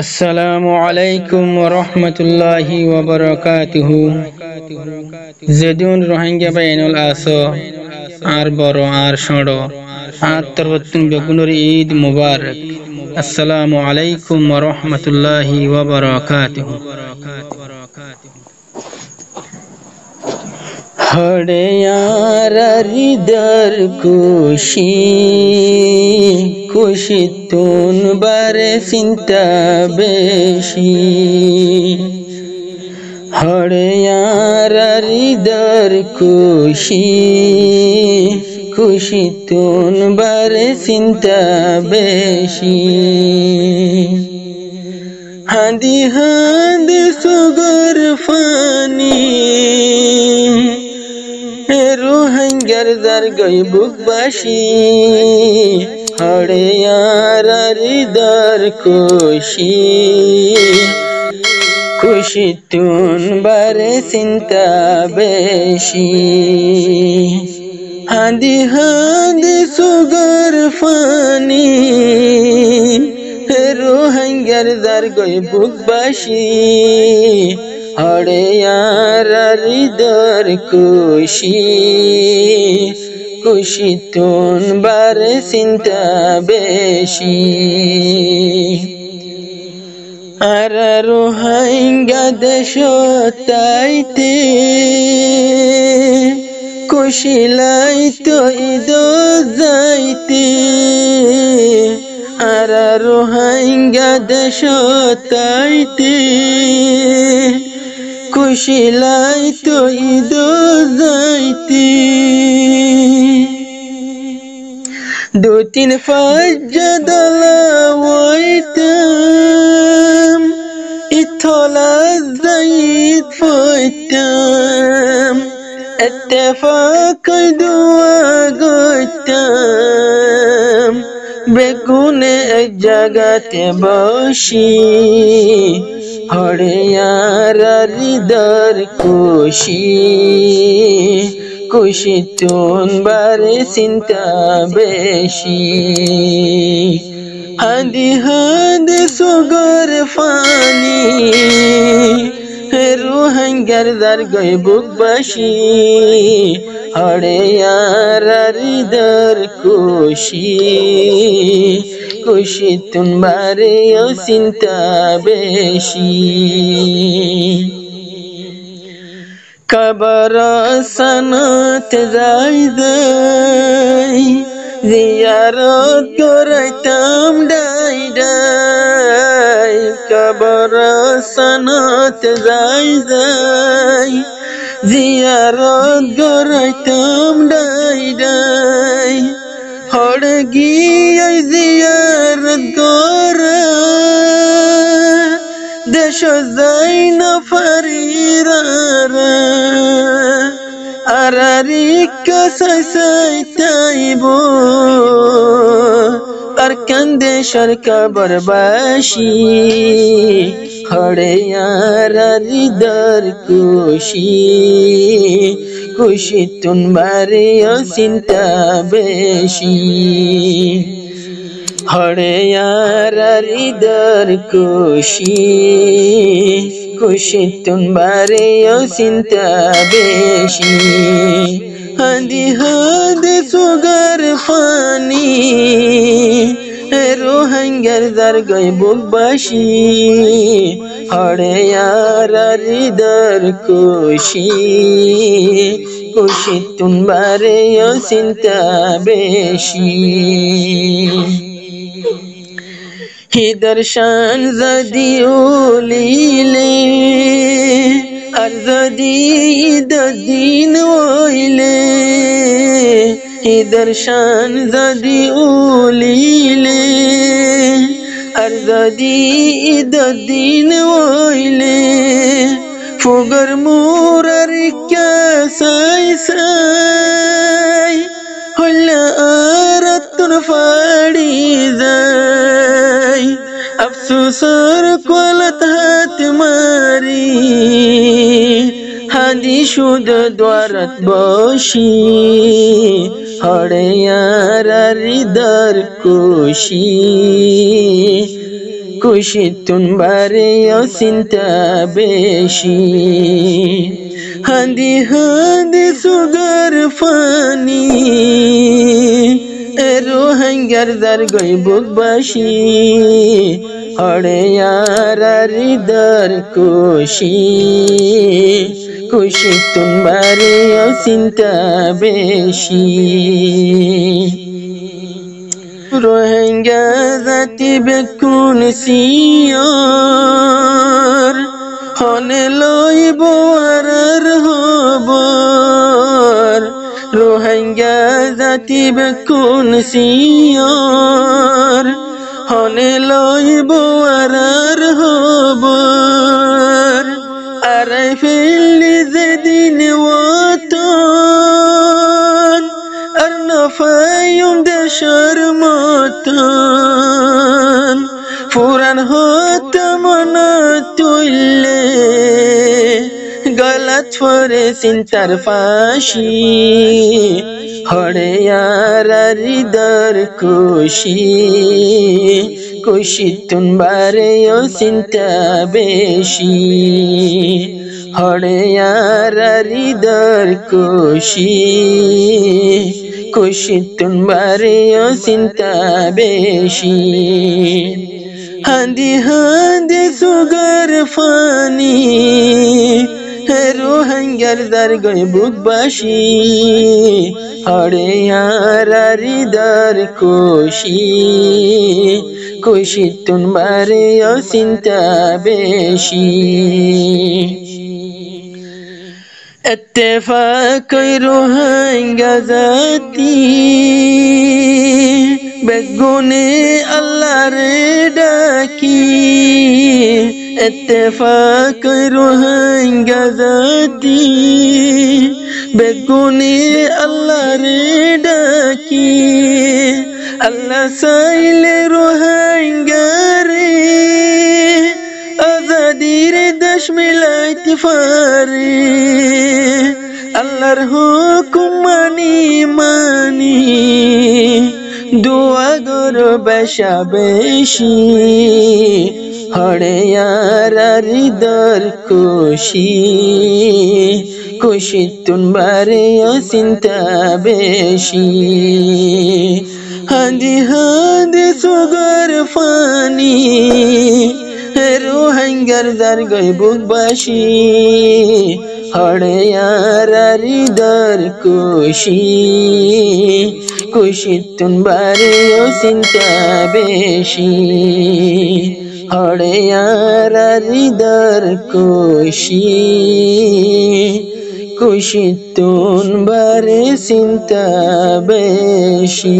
আসসালামু আলাইকুম ওয়া রাহমাতুল্লাহি ওয়া বারাকাতুহু। যেদিন রোহিঙ্গা বাইনুল আসো আর বড় আর সড়ো আর তরবতুন বেগুনের ঈদ মুবারক। আসসালামু আলাইকুম ওয়া রাহমাতুল্লাহি ওয়া বারাকাতুহু। হরে यार খুশি খুশি তুন বারে চিন্তা বেশি। হরে यार খুশি খুশি তুন বারে চিন্তা বেশি। হাদি হাদি সুগর ফানি রোহিঙ্গার যার গই বুকবাসী। হরে यार খুশি খুশি তুন বারে চিন্তা বেশি। হাদি হাদি সুগর ফানি রোহিঙ্গার যার গই বুকবাসী। হরে यार খুশি খুশি তুন বারে চিন্তা বেশি। আর রোহিঙ্গা দেশ তাইতে খুশি লাইতো ঈদ যাইতে। আর রোহিঙ্গা দেশ তাইতে খুশি লাইতো ঈদ যাইতে। দু তিন ফাজ্জাদালা ওইতাম ইথলা যাইত ফইতাম। ইত্তেফাক দুয়া গইতাম বেগুনে এক জায়গাতে বসি। হরে यार খুশি খুশি তুন বারে চিন্তা বেশি। হাদি হাদি সুগর ফানি রোহিঙ্গার যার গই বুকবাসী। হরে यार খুশি খুশি তুন বারে চিন্তা বেশি। কবর সনত যাই যাই জিয়ারত করাইতাম ডাই ডাই। কবর সনত যাই যাই জিয়ারত করাইতাম ডাই ডাই। হড় গিয়ে জিয়ারত করা দেশ যাই না ফারিরা। আরারি কাসাই সাই তাইব আর কান্দে সরকার বরবাসী। হরে यार খুশি খুশি তুন বারে চিন্তা বেশি। হরে यार খুশি খুশি তুন বারে চিন্তা বেশি। হাদি হাদি সুগর ফানি রোহিঙ্গার যার গই বুকবাসী। হরে यार খুশি খুশি তুন বারে চিন্তা বেশি। হিদর শান যদি উলিলে আর যদি ঈদ দিন হইলে। হিদর শান যদি উলিলে আর যদি ঈদ দিন হইলে। ফুগর মুরার কাসাই সাই হল্লা আর তুন ফাড়ি যাই। আফসোসর কলত হাত মারি হাদি শুধ দ্বারত বসি। হরে यार খুশি খুশিতুন বারে চিন্তা বেশি হাঁদি হাঁদি সুগার ফানি রোহিঙ্গার দার গই বুকবাসী হড়ে হৃদর খুশি খুশিতুন বারে চিন্তা বেশি রোহিঙ্গা জাতি বেকুন সিয়র হনে লইব আর হবর রোহিঙ্গা জাতি বেকুন সিয়র হনে লইব আর হবর আরাই ফেললি যেদিন ওতন আর নফায়ুম দেশর মতন ফুরান হতাম না তুললে গলত ফরে চিন্তার ফাঁসি হড়ে হৃদর খুশি খুশিতুন বারে চিন্তা বেশি হড়ে হৃদর খুশি খুশিতুন বারে চিন্তা বেশি হাঁদি হাঁদি সুগার ফানি রোহিঙ্গার দার গই বুকবাসী হড়ে হৃদর খুশি খুশিতুন বারে চিন্তা বেশি اتفاق রোহিঙ্গা জাতি বেগুনে আল্লাহর ডাকি اتفاق রোহিঙ্গা জাতি বেগুনে আল্লাহর ডাকি আল্লাহ চাইলে রোহিঙ্গারে আজাদির দেশ মিলাইতে পারে আল্লাহর হুকুম মানি মানি দোয়া গর বেশা বেশি হড়ে হৃদর খুশি খুশিতুন বারে চিন্তা বেশি হাঁদি হাঁদি সুগার ফানি রোহিঙ্গার দার গই বুকবাসী হড়ে হৃদর খুশি খুশিতুন বারে চিন্তা বেশি হড়ে হৃদর খুশি খুশিতুন বারে চিন্তা বেশি।